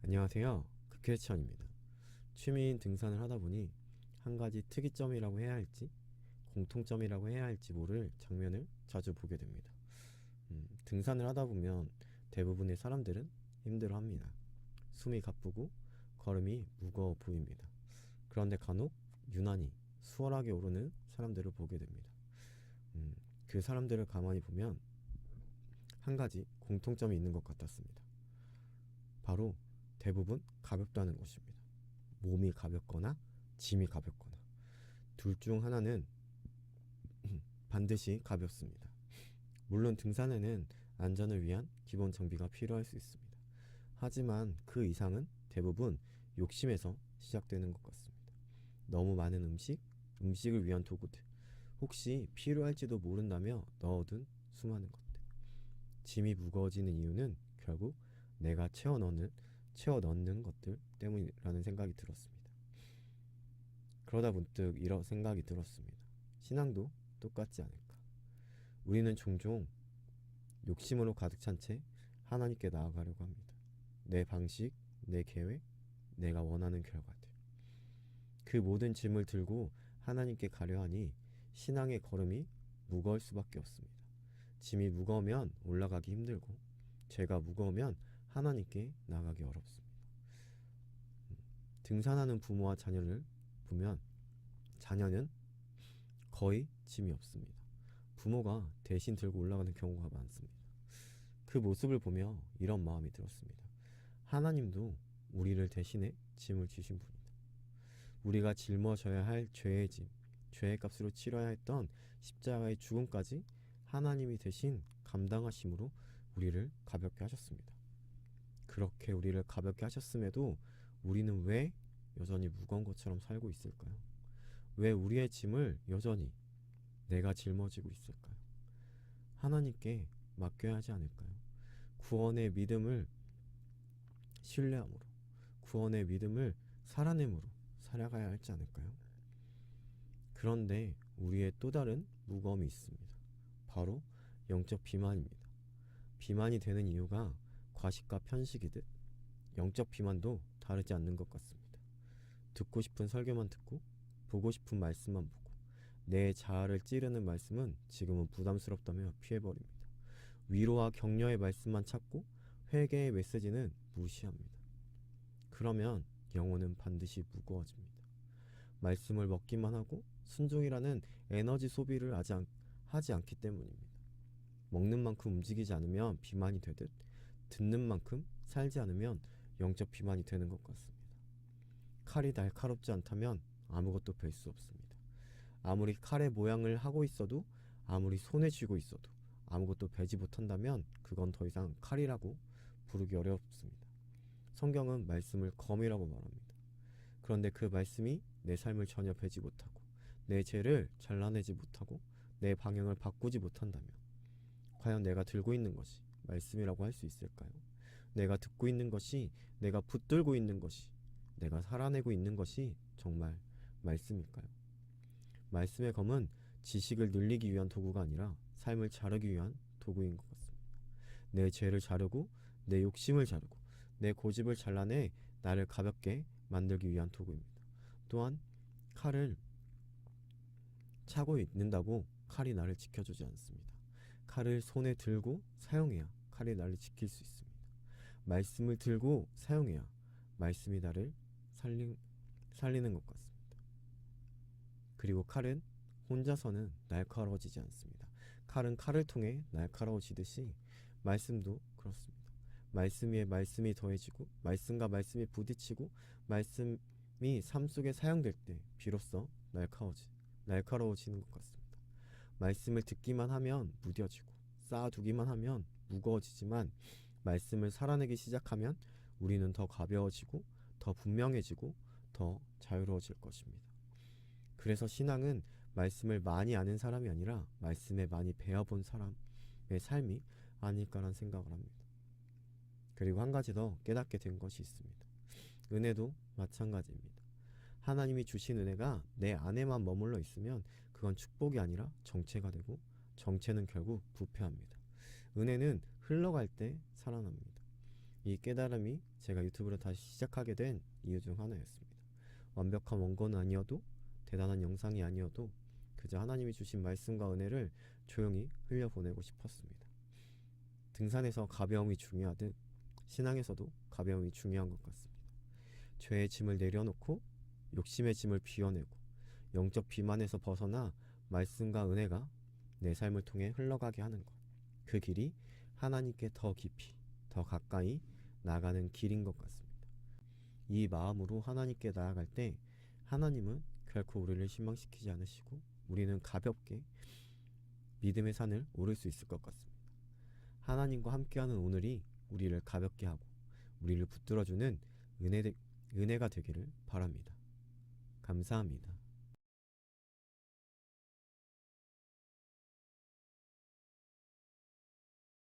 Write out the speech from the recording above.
안녕하세요. 극회천입니다. 취미인 등산을 하다 보니 한 가지 특이점이라고 해야 할지 공통점이라고 해야 할지 모를 장면을 자주 보게 됩니다. 등산을 하다 보면 대부분의 사람들은 힘들어합니다. 숨이 가쁘고 걸음이 무거워 보입니다. 그런데 간혹 유난히 수월하게 오르는 사람들을 보게 됩니다. 그 사람들을 가만히 보면 한 가지 공통점이 있는 것 같았습니다. 바로 대부분 가볍다는 것입니다. 몸이 가볍거나 짐이 가볍거나 둘 중 하나는 반드시 가볍습니다. 물론 등산에는 안전을 위한 기본 장비가 필요할 수 있습니다. 하지만 그 이상은 대부분 욕심에서 시작되는 것 같습니다. 너무 많은 음식을 위한 도구들, 혹시 필요할지도 모른다며 넣어둔 수많은 것들. 짐이 무거워지는 이유는 결국 내가 채워 넣는 것들 때문이라는 생각이 들었습니다. 그러다 문득 이런 생각이 들었습니다. 신앙도 똑같지 않을까. 우리는 종종 욕심으로 가득 찬 채 하나님께 나아가려고 합니다. 내 방식, 내 계획, 내가 원하는 결과들. 그 모든 짐을 들고 하나님께 가려 하니 신앙의 걸음이 무거울 수밖에 없습니다. 짐이 무거우면 올라가기 힘들고 죄가 무거우면 하나님께 나가기 어렵습니다. 등산하는 부모와 자녀를 보면 자녀는 거의 짐이 없습니다. 부모가 대신 들고 올라가는 경우가 많습니다. 그 모습을 보며 이런 마음이 들었습니다. 하나님도 우리를 대신해 짐을 지신 분이다. 우리가 짊어져야 할 죄의 짐, 죄의 값으로 치러야 했던 십자가의 죽음까지 하나님이 대신 감당하심으로 우리를 가볍게 하셨습니다. 그렇게 우리를 가볍게 하셨음에도 우리는 왜 여전히 무거운 것처럼 살고 있을까요? 왜 우리의 짐을 여전히 내가 짊어지고 있을까요? 하나님께 맡겨야 하지 않을까요? 구원의 믿음을 신뢰함으로, 구원의 믿음을 살아냄으로 살아가야 하지 않을까요? 그런데 우리의 또 다른 무거움이 있습니다. 바로 영적 비만입니다. 비만이 되는 이유가 과식과 편식이듯 영적 비만도 다르지 않는 것 같습니다. 듣고 싶은 설교만 듣고 보고 싶은 말씀만 보고 내 자아를 찌르는 말씀은 지금은 부담스럽다며 피해버립니다. 위로와 격려의 말씀만 찾고 회개의 메시지는 무시합니다. 그러면 영혼은 반드시 무거워집니다. 말씀을 먹기만 하고 순종이라는 에너지 소비를 하지 않기 때문입니다. 먹는 만큼 움직이지 않으면 비만이 되듯 듣는 만큼 살지 않으면 영적 비만이 되는 것 같습니다. 칼이 날카롭지 않다면 아무것도 벨 수 없습니다. 아무리 칼의 모양을 하고 있어도, 아무리 손에 쥐고 있어도 아무것도 베지 못한다면 그건 더 이상 칼이라고 부르기 어렵습니다. 성경은 말씀을 검이라고 말합니다. 그런데 그 말씀이 내 삶을 전혀 베지 못하고 내 죄를 잘라내지 못하고 내 방향을 바꾸지 못한다면 과연 내가 들고 있는 것이 말씀이라고 할 수 있을까요? 내가 듣고 있는 것이, 내가 붙들고 있는 것이, 내가 살아내고 있는 것이 정말 말씀일까요? 말씀의 검은 지식을 늘리기 위한 도구가 아니라 삶을 자르기 위한 도구인 것 같습니다. 내 죄를 자르고 내 욕심을 자르고 내 고집을 잘라내 나를 가볍게 만들기 위한 도구입니다. 또한 칼을 차고 있는다고 칼이 나를 지켜주지 않습니다. 칼을 손에 들고 사용해야 칼이 나를 지킬 수 있습니다. 말씀을 들고 사용해야 말씀이 나를 살리는 것 같습니다. 그리고 칼은 혼자서는 날카로워지지 않습니다. 칼은 칼을 통해 날카로워지듯이 말씀도 그렇습니다. 말씀 위에 말씀이 더해지고 말씀과 말씀이 부딪히고 말씀이 삶 속에 사용될 때 비로소 날카로워지는 것 같습니다. 말씀을 듣기만 하면 무뎌지고 쌓아두기만 하면 무거워지지만 말씀을 살아내기 시작하면 우리는 더 가벼워지고 더 분명해지고 더 자유로워질 것입니다. 그래서 신앙은 말씀을 많이 아는 사람이 아니라 말씀에 많이 배워본 사람의 삶이 아닐까라는 생각을 합니다. 그리고 한 가지 더 깨닫게 된 것이 있습니다. 은혜도 마찬가지입니다. 하나님이 주신 은혜가 내 안에만 머물러 있으면 그건 축복이 아니라 정체가 되고 정체는 결국 부패합니다. 은혜는 흘러갈 때 살아납니다. 이 깨달음이 제가 유튜브를 다시 시작하게 된 이유 중 하나였습니다. 완벽한 원고는 아니어도 대단한 영상이 아니어도 그저 하나님이 주신 말씀과 은혜를 조용히 흘려보내고 싶었습니다. 등산에서 가벼움이 중요하듯 신앙에서도 가벼움이 중요한 것 같습니다. 죄의 짐을 내려놓고 욕심의 짐을 비워내고 영적 비만에서 벗어나 말씀과 은혜가 내 삶을 통해 흘러가게 하는 것. 그 길이 하나님께 더 깊이, 더 가까이 나가는 길인 것 같습니다. 이 마음으로 하나님께 나아갈 때 하나님은 결코 우리를 실망시키지 않으시고 우리는 가볍게 믿음의 산을 오를 수 있을 것 같습니다. 하나님과 함께하는 오늘이 우리를 가볍게 하고 우리를 붙들어주는 은혜가 되기를 바랍니다. 감사합니다.